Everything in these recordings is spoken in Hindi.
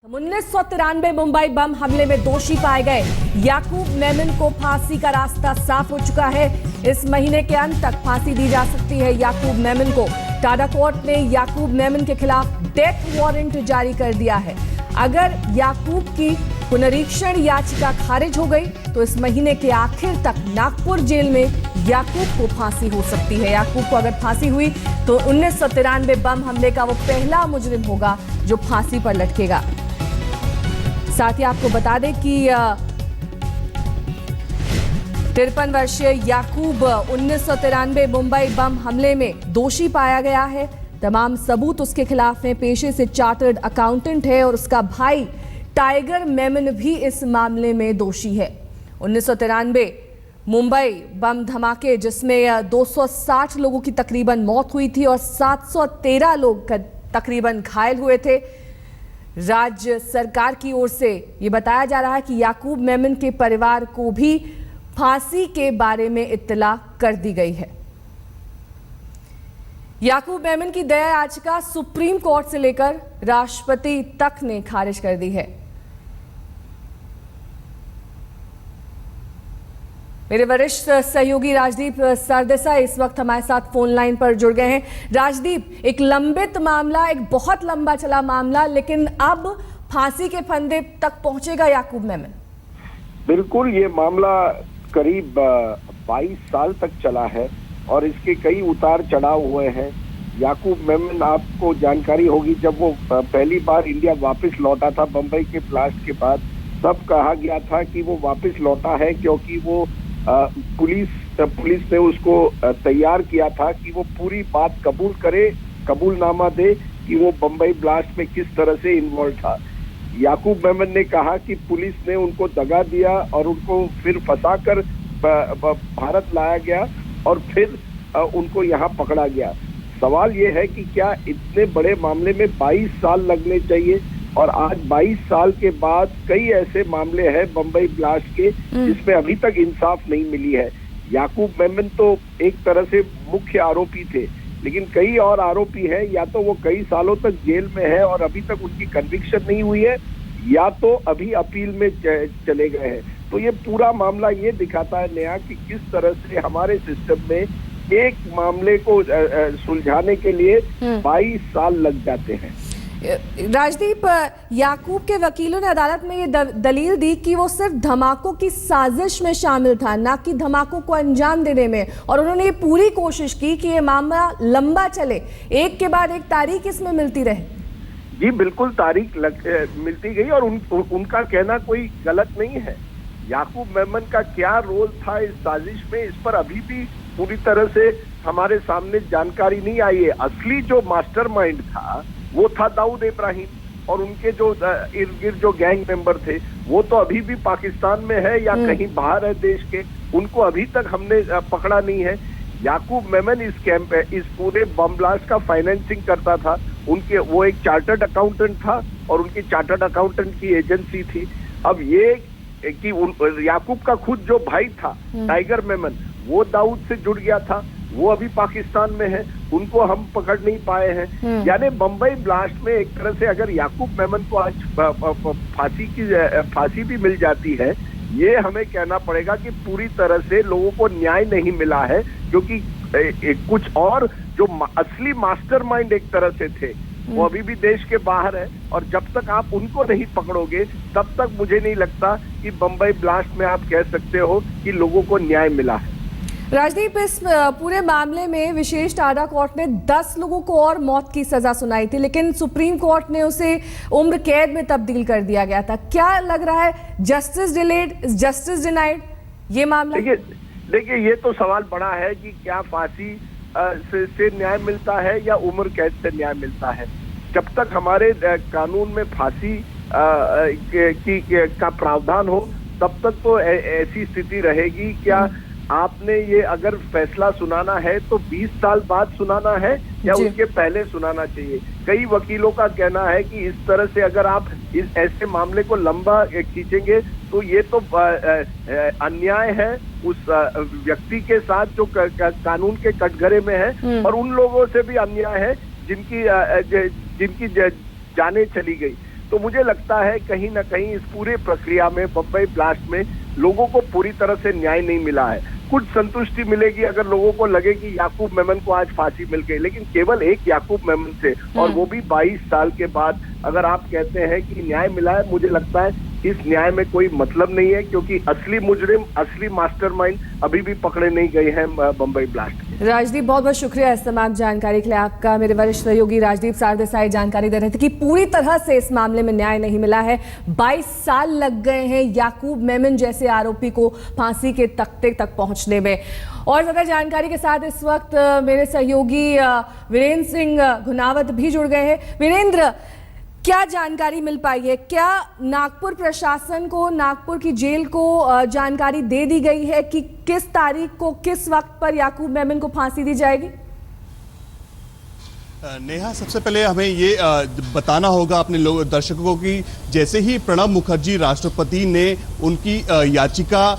1993 मुंबई बम हमले में दोषी पाए गए याकूब मेमन को फांसी का रास्ता साफ हो चुका है। इस महीने के अंत तक फांसी दी जा सकती है याकूब मेमन को। टाडा कोर्ट ने याकूब मेमन के खिलाफ डेथ वारंट जारी कर दिया है। अगर याकूब की पुनरीक्षण याचिका खारिज हो गई तो इस महीने के आखिर तक नागपुर जेल में याकूब को फांसी हो सकती है। याकूब को अगर फांसी हुई तो 1993 बम हमले का वो पहला मुजरिम होगा जो फांसी पर लटकेगा। साथ ही आपको बता दें कि 53 वर्षीय याकूब 1993 मुंबई बम हमले में दोषी पाया गया है। तमाम सबूत उसके खिलाफ हैं। पेशे से चार्टर्ड अकाउंटेंट है और उसका भाई टाइगर मेमन भी इस मामले में दोषी है। 1993 मुंबई बम धमाके जिसमें 260 लोगों की तकरीबन मौत हुई थी और 713 लोग तकरीबन घायल हुए थे। राज्य सरकार की ओर से ये बताया जा रहा है कि याकूब मेमन के परिवार को भी फांसी के बारे में इत्तला कर दी गई है। याकूब मेमन की दया याचिका सुप्रीम कोर्ट से लेकर राष्ट्रपति तक ने खारिज कर दी है। मेरे वरिष्ठ सहयोगी राजदीप सरदेसाई इस वक्त हमारे साथ फोन लाइन पर जुड़ गए हैं। राजदीप, एक लंबित मामला, एक बहुत लंबा चला मामला, लेकिन अब फांसी के फंदे तक पहुंचेगा याकूब मेमन। बिल्कुल, ये मामला करीब 22 साल तक चला है और इसके कई उतार चढ़ाव हुए हैं। याकूब मेमन, आपको जानकारी होगी, जब वो पहली बार इंडिया वापस लौटा था बंबई के ब्लास्ट के बाद, तब कहा गया था कि वो वापस लौटा है क्योंकि वो पुलिस ने उसको तैयार किया था कि वो पूरी बात कबूल करे, कबूलनामा दे कि वो बंबई ब्लास्ट में किस तरह से इन्वॉल्व था। याकूब मेमन ने कहा कि पुलिस ने उनको दगा दिया और उनको फिर फंसाकर भारत लाया गया और फिर उनको यहाँ पकड़ा गया। सवाल ये है कि क्या इतने बड़े मामले में 22 साल लगने चाहिए? और आज 22 साल के बाद कई ऐसे मामले हैं बंबई ब्लास्ट के जिसमें अभी तक इंसाफ नहीं मिली है। याकूब मेमन तो एक तरह से मुख्य आरोपी थे, लेकिन कई और आरोपी हैं, या तो वो कई सालों तक जेल में है और अभी तक उनकी कन्विक्शन नहीं हुई है, या तो अभी अपील में चले गए हैं। तो ये पूरा मामला ये दिखाता है नेहा कि किस तरह से हमारे सिस्टम में एक मामले को सुलझाने के लिए 22 साल लग जाते हैं। राजदीप, याकूब के वकीलों ने अदालत में ये दलील दी कि वो सिर्फ धमाकों की साजिश में शामिल था, ना कि धमाकों को अंजाम देने में, और उन्होंने ये पूरी कोशिश की कि ये मामला लंबा चले, एक के बाद एक तारीख इसमें मिलती रहे। जी बिल्कुल, तारीख मिलती गई और उनका कहना कोई गलत नहीं है। याकूब मेमन का क्या रोल था इस साजिश में, इस पर अभी भी पूरी तरह से हमारे सामने जानकारी नहीं आई है। असली जो मास्टरमाइंड था वो था दाऊद इब्राहिम, और उनके जो इर्द गिर्द जो गैंग मेंबर थे वो तो अभी भी पाकिस्तान में है या कहीं बाहर है देश के, उनको अभी तक हमने पकड़ा नहीं है। याकूब मेमन इस पूरे बम ब्लास्ट का फाइनेंसिंग करता था। वो एक चार्टर्ड अकाउंटेंट था और उनकी चार्टर्ड अकाउंटेंट की एजेंसी थी। अब ये कि याकूब का खुद जो भाई था टाइगर मेमन, वो दाऊद से जुड़ गया था, वो अभी पाकिस्तान में है, उनको हम पकड़ नहीं पाए हैं। यानी बंबई ब्लास्ट में एक तरह से अगर याकूब मेमन को आज फांसी भी मिल जाती है, ये हमें कहना पड़ेगा कि पूरी तरह से लोगों को न्याय नहीं मिला है, क्योंकि कुछ और जो असली मास्टरमाइंड एक तरह से थे वो अभी भी देश के बाहर है, और जब तक आप उनको नहीं पकड़ोगे तब तक मुझे नहीं लगता कि बंबई ब्लास्ट में आप कह सकते हो कि लोगों को न्याय मिला है। राजदीप, इस पूरे मामले में विशेष टाडा कोर्ट ने 10 लोगों को और मौत की सजा सुनाई थी, लेकिन सुप्रीम कोर्ट ने उसे उम्र कैद में तब्दील कर दिया गया था। क्या लग रहा है, जस्टिस डिलेड जस्टिस डिनाइड ये मामला? देखिए ये तो सवाल बड़ा है कि क्या फांसी से न्याय मिलता है या उम्र कैद से न्याय मिलता है। जब तक हमारे कानून में फांसी का प्रावधान हो तब तक तो ऐसी स्थिति रहेगी। क्या आपने ये अगर फैसला सुनाना है तो 20 साल बाद सुनाना है या उसके पहले सुनाना चाहिए? कई वकीलों का कहना है कि इस तरह से अगर आप इस ऐसे मामले को लंबा खींचेंगे तो ये तो अन्याय है उस व्यक्ति के साथ जो कानून के कटघरे में है, और उन लोगों से भी अन्याय है जिनकी जानें चली गई। तो मुझे लगता है कहीं ना कहीं इस पूरे प्रक्रिया में, बम्बई ब्लास्ट में, लोगों को पूरी तरह से न्याय नहीं मिला है। कुछ संतुष्टि मिलेगी अगर लोगों को लगे कि याकूब मेमन को आज फांसी मिल गई, लेकिन केवल एक याकूब मेमन से, और वो भी 22 साल के बाद अगर आप कहते हैं कि न्याय मिला है, मुझे लगता है इस न्याय में कोई मतलब नहीं है, क्योंकि असली मुजरिम, असली मास्टरमाइंड अभी भी पकड़े नहीं गए हैं बम्बई ब्लास्ट के। राजदीप, बहुत बहुत शुक्रिया इस तमाम जानकारी के लिए आपका। मेरे वरिष्ठ सहयोगी राजदीप सारदेसाई जानकारी दे रहे थे कि पूरी तरह से इस मामले में न्याय नहीं मिला है। 22 साल लग गए हैं याकूब मेमन जैसे आरोपी को फांसी के तख्ते तक पहुंचने में। और ज्यादा जानकारी के साथ इस वक्त मेरे सहयोगी वीरेंद्र सिंह घुनावत भी जुड़ गए हैं। वीरेंद्र, क्या जानकारी मिल पाई है? क्या नागपुर प्रशासन को, नागपुर की जेल को जानकारी दे दी गई है कि किस तारीख को, किस वक्त पर याकूब मेमन को फांसी दी जाएगी? नेहा, सबसे पहले हमें ये बताना होगा अपने दर्शकों को कि जैसे ही प्रणब मुखर्जी राष्ट्रपति ने उनकी याचिका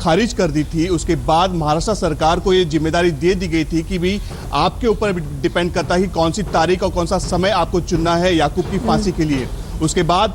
खारिज कर दी थी, उसके बाद महाराष्ट्र सरकार को ये जिम्मेदारी दे दी गई थी कि भाई आपके ऊपर डिपेंड करता है कि कौन सी तारीख और कौन सा समय आपको चुनना है याकूब की फांसी के लिए। उसके बाद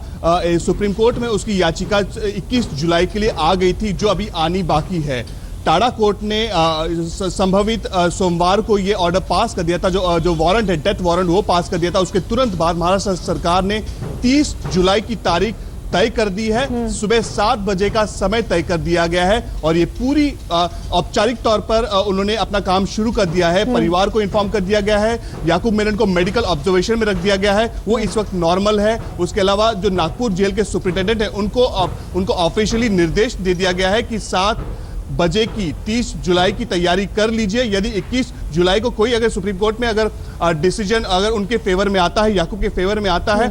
सुप्रीम कोर्ट में उसकी याचिका 21 जुलाई के लिए आ गई थी, जो अभी आनी बाकी है। टाडा कोर्ट ने संभवित सोमवार को ये ऑर्डर पास कर दिया था, जो वारंट है, डेथ वारंट, वो पास कर दिया था। उसके तुरंत बाद महाराष्ट्र सरकार ने 30 जुलाई की तारीख तय कर दी है। सुबह 7 बजे का समय तय कर दिया गया है और ये पूरी औपचारिक तौर पर उन्होंने अपना काम शुरू कर दिया है। परिवार को इन्फॉर्म कर दिया गया है, याकूब मेनन को मेडिकल ऑब्जर्वेशन में रख दिया गया है, वो इस वक्त नॉर्मल है। उसके अलावा जो नागपुर जेल के सुपरिटेंडेंट है, उनको ऑफिशियली निर्देश दे दिया गया है कि 7 बजे की 30 जुलाई की तैयारी कर लीजिए। यदि 21 जुलाई को कोई अगर सुप्रीम कोर्ट में अगर डिसीजन अगर उनके फेवर में आता है, याकूब के फेवर में आता है,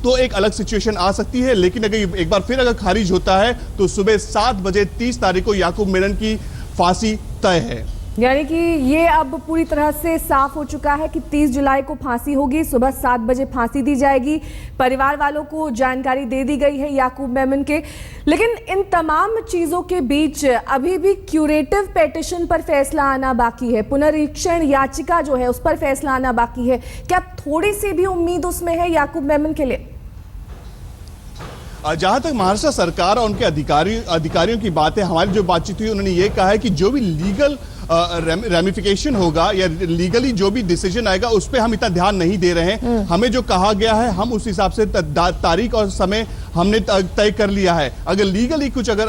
तो एक अलग सिचुएशन आ सकती है। लेकिन अगर एक बार फिर अगर खारिज होता है तो सुबह 7 बजे 30 तारीख को याकूब मेनन की फांसी तय है। यानी कि ये अब पूरी तरह से साफ हो चुका है कि 30 जुलाई को फांसी होगी, सुबह 7 बजे फांसी दी जाएगी। परिवार वालों को जानकारी दे दी गई है याकूब मेमन के। लेकिन इन तमाम चीजों के बीच अभी भी क्यूरेटिव पेटिशन पर फैसला आना बाकी है, पुनरीक्षण याचिका जो है उस पर फैसला आना बाकी है। क्या थोड़ी सी भी उम्मीद उसमें है याकूब मेमन के लिए? जहां तक महाराष्ट्र सरकार और उनके अधिकारियों की बात है, हमारी जो बातचीत हुई, उन्होंने ये कहा है कि जो भी लीगल रेमिफिकेशन होगा या लीगली जो भी डिसीजन आएगा उस पर हम इतना ध्यान नहीं दे रहे हैं। हमें जो कहा गया है हम उस हिसाब से तारीख और समय हमने तय कर लिया है। अगर लीगली कुछ अगर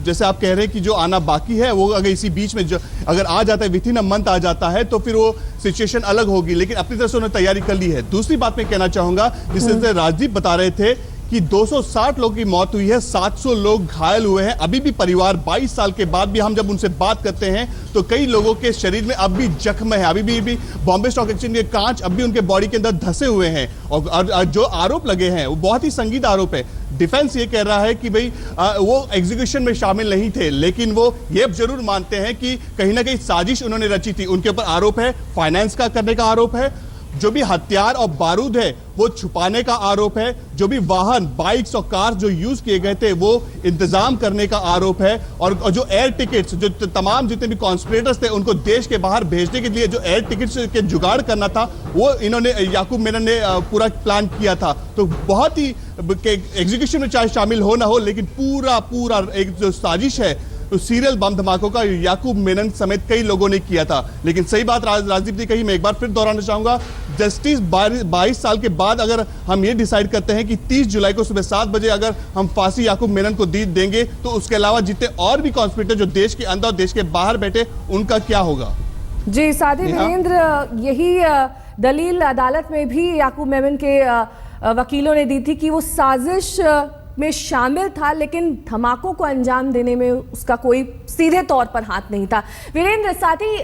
जैसे आप कह रहे हैं कि जो आना बाकी है वो अगर इसी बीच में जो अगर आ जाता है, विथिन अ मंथ आ जाता है, तो फिर वो सिचुएशन अलग होगी। लेकिन अपनी तरफ से उन्होंने तैयारी कर ली है। दूसरी बात मैं कहना चाहूंगा, जिससे राजदीप बता रहे थे कि 260 लोगों की मौत हुई है, 700 लोग घायल हुए हैं। अभी भी परिवार 22 साल के बाद भी हम जब उनसे बात करते हैं तो कई लोगों के शरीर में अब भी जख्म है, अभी भी बॉम्बे स्टॉक एक्सचेंज के कांच अब भी उनके बॉडी के अंदर धसे हुए हैं। और जो आरोप लगे हैं वो बहुत ही संगीन आरोप है। डिफेंस ये कह रहा है कि भाई वो एग्जीक्यूशन में शामिल नहीं थे, लेकिन वो ये जरूर मानते हैं कि कहीं ना कहीं साजिश उन्होंने रची थी। उनके ऊपर आरोप है, फाइनेंस का करने का आरोप है, जो भी हथियार और बारूद है वो छुपाने का आरोप है, जो भी वाहन, बाइक्स और कार जो यूज किए गए थे वो इंतजाम करने का आरोप है, और जो एयर टिकट्स, जो तमाम जितने भी कॉन्स्पिरेटर्स थे उनको देश के बाहर भेजने के लिए जो एयर टिकट्स के जुगाड़ करना था वो इन्होंने, याकूब मेनन ने पूरा प्लान किया था। तो बहुत ही एग्जीक्यूशन में चाहे शामिल हो ना हो, लेकिन पूरा एक जो साजिश है तो सीरियल बम धमाकों का याकूब मेनन समेत कई लोगों ने किया था। लेकिन सही बात राजदीप ने कही, मैं एक बार फिर दोहराना चाहूंगा, जस्टिस 22 साल के बाद अगर हम ये डिसाइड करते हैं कि 30 जुलाई को सुबह 7 बजे अगर हम फांसी याकूब मेनन को देंगे, तो उसके अलावा जितने और भी कॉन्स्पिरेटर जो देश के अंदर और देश के बाहर बैठे उनका क्या होगा? जी साथी वीरेंद्र, यही दलील अदालत में भी याकूब मेमन के वकीलों ने दी थी कि वो साजिश में शामिल था, लेकिन धमाकों को अंजाम देने में उसका कोई सीधे तौर पर हाथ नहीं था। वीरेंद्र, साथ ही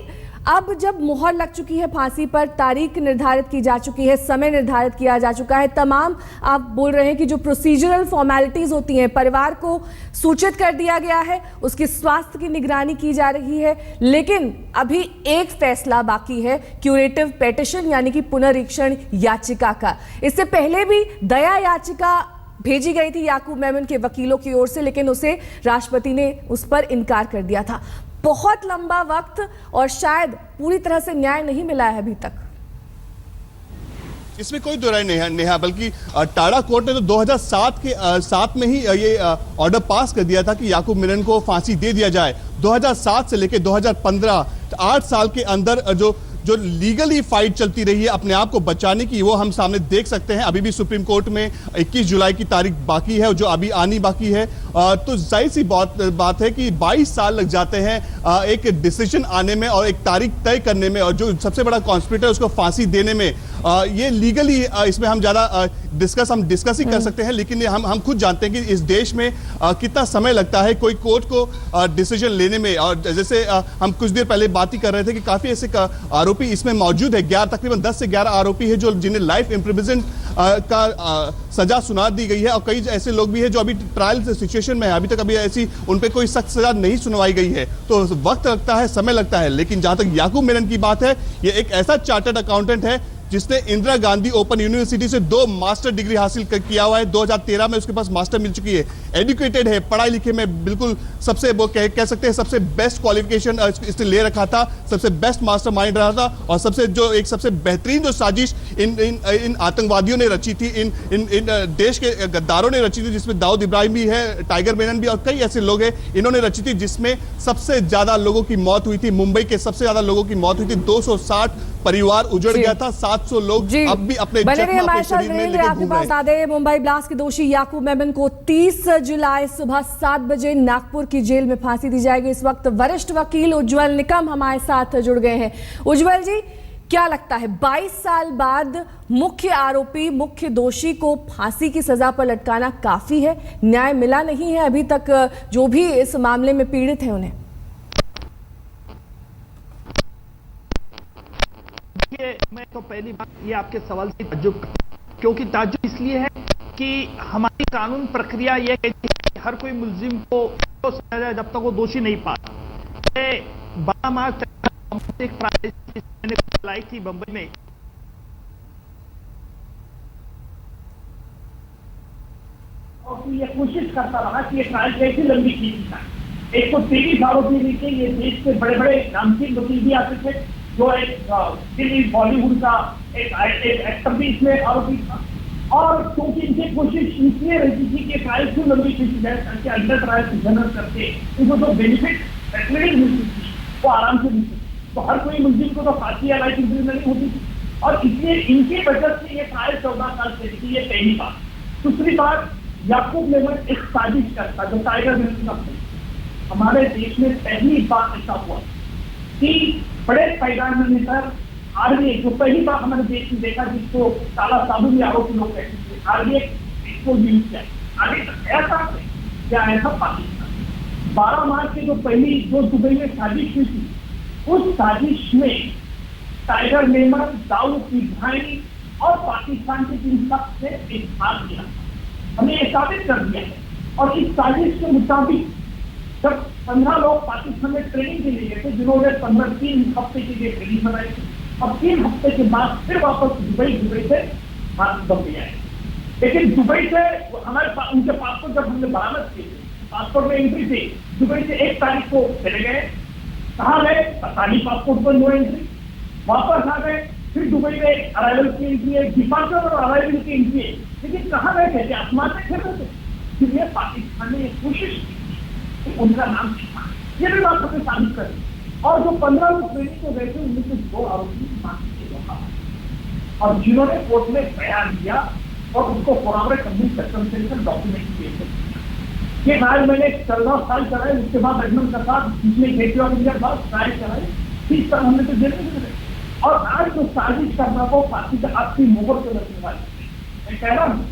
अब जब मुहर लग चुकी है फांसी पर, तारीख निर्धारित की जा चुकी है, समय निर्धारित किया जा चुका है, तमाम आप बोल रहे हैं कि जो प्रोसीजरल फॉर्मेलिटीज होती हैं, परिवार को सूचित कर दिया गया है, उसकी स्वास्थ्य की निगरानी की जा रही है, लेकिन अभी एक फैसला बाकी है, क्यूरेटिव पेटिशन यानी कि पुनरीक्षण याचिका का। इससे पहले भी दया याचिका भेजी गई थी याकूब मेमन के वकीलों की ओर से, लेकिन उसे राष्ट्रपति ने उस पर इनकार कर दिया था। बहुत लंबा वक्त और शायद पूरी तरह से न्याय नहीं मिला है अभी तक। इसमें कोई दो राय नहीं है, बल्कि टाडा कोर्ट ने तो 2007 में ही ये ऑर्डर पास कर दिया था कि याकूब मेनन को फांसी दे दिया जाए। 2007 से लेकर 2015 8 साल के अंदर जो लीगली फाइट चलती रही है अपने आप को बचाने की, वो हम सामने देख सकते हैं। अभी भी सुप्रीम कोर्ट में 21 जुलाई की तारीख बाकी है, जो अभी आनी बाकी है। तो जाहिर सी बात है कि 22 साल लग जाते हैं एक डिसीजन आने में और एक तारीख तय करने में, और जो सबसे बड़ा कॉन्स्पिरेटर उसको फांसी देने में। ये लीगली इसमें हम ज्यादा डिस्कस ही कर सकते हैं, लेकिन हम खुद जानते हैं कि इस देश में कितना समय लगता है कोई कोर्ट को डिसीजन लेने में। और जैसे हम कुछ देर पहले बात ही कर रहे थे कि काफी ऐसे आरोपी इसमें मौजूद है, तकरीबन 10 से 11 आरोपी है जो जिन्हें लाइफ इम्प्रिजनमेंट का सजा सुना दी गई है, और कई ऐसे लोग भी हैं जो अभी ट्रायल सिचुएशन में है, अभी तक अभी ऐसी उन पे कोई सख्त सजा नहीं सुनवाई गई है। तो वक्त लगता है, समय लगता है। लेकिन जहां तक याकूब मेनन की बात है, ये एक ऐसा चार्टर्ड अकाउंटेंट है जिसने इंदिरा गांधी ओपन यूनिवर्सिटी से 2 मास्टर डिग्री हासिल किया हुआ है। 2013 में उसके पास मास्टर मिल चुकी है। एजुकेटेड है, पढ़ाई लिखे में बिल्कुल सबसे वो कह सकते हैं सबसे बेस्ट क्वालिफिकेशन इसने ले रखा था, सबसे बेस्ट मास्टर माइंड रहा था। और सबसे बेहतरीन जो साजिश इन आतंकवादियों ने रची थी, इन देश के गद्दारों ने रची थी, जिसमें दाऊद इब्राहिम भी है, टाइगर मेनन भी और कई ऐसे लोग हैं, इन्होंने रची थी, जिसमें सबसे ज्यादा लोगों की मौत हुई थी। मुंबई के सबसे ज्यादा लोगों की मौत हुई थी। 260 परिवार उजड़ गया था, 700 लोग अब भी अपने शरीर में लेकर आपके पास आ गए। मुंबई ब्लास्ट के दोषी याकूब मेमन को 30 जुलाई सुबह 7 बजे नागपुर की जेल में फांसी दी जाएगी। इस वक्त वरिष्ठ वकील उज्जवल निकम हमारे साथ जुड़ गए हैं। उज्जवल जी, क्या लगता है 22 साल बाद मुख्य आरोपी, मुख्य दोषी को फांसी की सजा पर लटकाना काफी है? न्याय मिला नहीं है अभी तक जो भी इस मामले में पीड़ित है उन्हें? मैं तो पहली बात ये आपके सवाल से ताज्जुब, क्योंकि ताज्जुब इसलिए है कि हमारी कानून प्रक्रिया ये कहती है कि हर कोई मुलजिम को सजा जाए जब तक वो दोषी नहीं पाता। 12 मार्च एक ट्रायल मैंने चलाई थी बंबई में, और ये कोशिश करता रहा कि ये ट्रायल कैसे लंबी खींची जाए। 123 आरोपी नीचे ये देश के बड़े बड़े नामचीन वकील भी आते थे, जो एक दिल्ली बॉलीवुड का एक एक्टर भी इसमें आरोपी था। और क्योंकि इनकी कोशिश इसलिए रहती थी कि ट्रायल क्यों लंबी खींची जाए, ताकि अंडर ट्रायल से जनरल करके उनको जो बेनिफिट फैसिलिटीज मिलती थी वो आराम से मिलती थी। तो हर कोई मुलजिम को तो फांसी या लाइफ इम्प्रिजनमेंट नहीं होती थी, और इसलिए इनकी वजह से ये ट्रायल 14 साल से थी। ये पहली बात। दूसरी बात, याकूब मेमन एक साजिश करता, जो टाइगर मेमन का हमारे देश में पहली बार ऐसा हुआ कि बड़े पैदान में लेकर आर्मी, जो पहली बार हमारे देश में देखा जिसको काला साबुन आरोपी लोग कहते थे, आर्मी इसको यूज किया। आगे तक ऐसा क्या ऐसा पाकिस्तान 12 मार्च के जो दुबई में साजिश हुई थी, उस साजिश में टाइगर मेमन, दाऊद इब्राहिम और पाकिस्तान के 3 शख्स से एक भाग लिया। हमने ये साबित कर दिया है। और इस साजिश के मुताबिक जब 15 लोग पाकिस्तान में ट्रेनिंग के लिए गए थे, जिन्होंने 3 हफ्ते के लिए ट्रेनिंग बनाई थी, अब 3 हफ्ते के बाद फिर वापस दुबई से बम्बई आए। लेकिन दुबई से उनके पासपोर्ट जब हमने बरामद किए थे, पासपोर्ट में एंट्री थी, दुबई से 1 तारीख को चले गए। कहाँ गए पता नहीं, पासपोर्ट पर नो एंट्री। वापस आ गए, फिर दुबई में अराइवल की एंट्री है, डिपार्चर और अराइवल की एंट्री है, लेकिन कहाँ गए थे? आसमान में खेल रहे थे। इसलिए पाकिस्तान ने कोशिश की उनका नाम छिपा, ये भी बात हमें साबित कर। और जो 15 लोग ट्रेनिंग को गए थे, उनमें से 2 आरोपी फांसी के धोखा, और जिन्होंने कोर्ट में बयान दिया और उसको फॉरवर्ड करने सर्कमस्टेंशियल डॉक्यूमेंट किए। ये ट्रायल मैंने 14 साल चलाए, उसके बाद अजमल का साथ जिसमें गेटवे ऑफ इंडिया बाद ट्रायल चलाए, 30 साल हमने तो जेल में गुजरे। और आज जो साजिश करना को फांसी का आपकी मोहर से लगने वाली, मैं कह रहा हूँ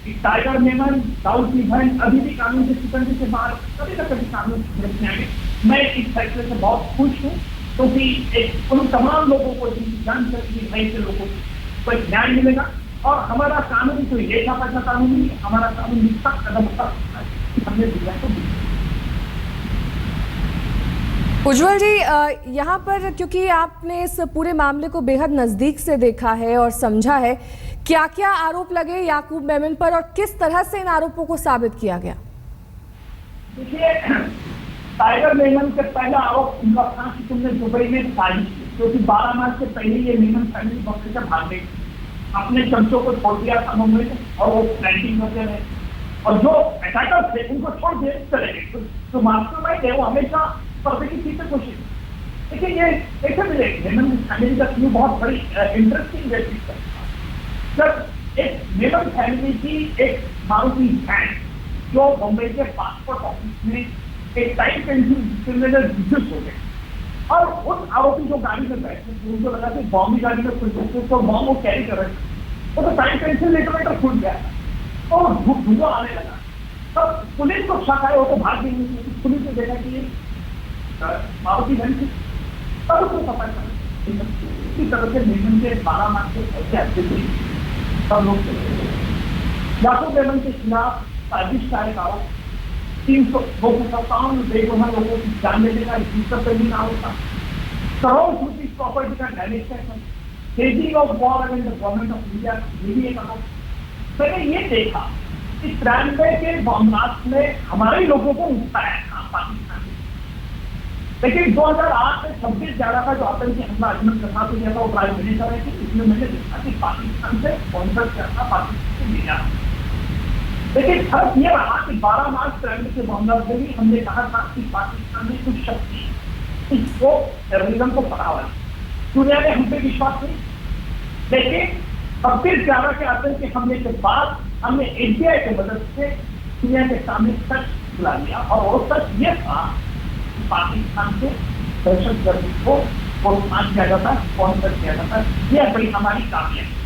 कि टाइगर मेमन, दाऊद इब्राहिम अभी भी कानून के सिकंजे से बाहर कभी न कभी कानून की गिरफ्त में आएंगे। मैं इस फैसले से बहुत खुश हूँ, क्योंकि उन तमाम लोगों को जिनकी जान चली है, ऐसे लोगों को एक न्याय मिलेगा। और हमारा कानून कोई लेखा पैसा कानून नहीं, हमारा कानून इसका कदम उठा हमने दिया तो। उज्जवल जी, यहाँ पर क्योंकि आपने इस पूरे मामले को बेहद नजदीक से देखा है और समझा है, क्या क्या आरोप लगे याकूब मेमन पर और किस तरह से इन आरोपों को साबित किया गया? देखिए, टाइगर मेमन के पहला आरोप उनका था कि तुमने दुबई में साजिश की, क्योंकि 12 मार्च से पहले ये मेमन फैमिली बॉम्बे से भाग गई। अपने चमचों को छोड़ दिया था मुंबई में और वो प्लांटिंग करते रहे, और जो अटैकर्स थे उनको छोड़ दिए चले गए। तो मास्टरमाइंड है वो हमेशा पर्दे की पीछे कोशिश। लेकिन ये कैसे मिले हेमंत फैमिली का क्यों बहुत बड़ी इंटरेस्टिंग व्यक्ति है। जब एक हेमंत फैमिली की एक मारुति वैन जो मुंबई के पासपोर्ट ऑफिस में एक टाइम पेंसिल विद्युत हो गए, और उस आरोपी जो गाड़ी में बैठे उनको लगा कि बॉम्ब की गाड़ी में खुल सकते, तो बॉम्ब वो कैरी कर रहे थे, तो टाइम पेंसिल लेटर खुल गया और धुआं आने लगा। तब पुलिस को शक आया, वो तो भाग गई। पुलिस ने देखा कि ये मारुति वैन थी, तब उसको पता चला इसी तरह से मेमन के 12 मार्च के ऐसे एक्टिविटी सब लोग चले गए। याकूब मेमन के खिलाफ साजिश का एक आरोप, 357 बेगुनाह लोगों की जान लेने का पेंडिंग आरोप था, करोड़ रुपीज प्रॉपर्टी का डैमेज का, staging of war against the government of India, ये भी एक आरोप। मैंने ये देखा कि 93 के बॉम्ब ब्लास्ट में हमारे लोगों को उठाया था पाकिस्तान में, लेकिन 2008 में 26/11 का जो आतंकी हमला अजमत करना तो किया था, वो प्राइम मिनिस्टर है कि इसमें मैंने देखा कि पाकिस्तान से स्पॉन्सर करना पाकिस्तान को मिला। लेकिन फर्क ये रहा कि 12 मार्च 93 के मामला में भी हमने कहा था कि पाकिस्तान में कुछ शक्ति इसको टेररिज्म को बढ़ावा दी, दुनिया ने हम पे विश्वास नहीं। लेकिन 26/11 के आतंकी हमले के बाद हमने एनटीआई की मदद से दुनिया के सामने सच बुला लिया, और वो सच ये था कि पाकिस्तान से दहशतगर्दी को प्रोत्साहन किया जाता, स्पॉन्सर किया जाता। यह बड़ी हमारी कामयाबी।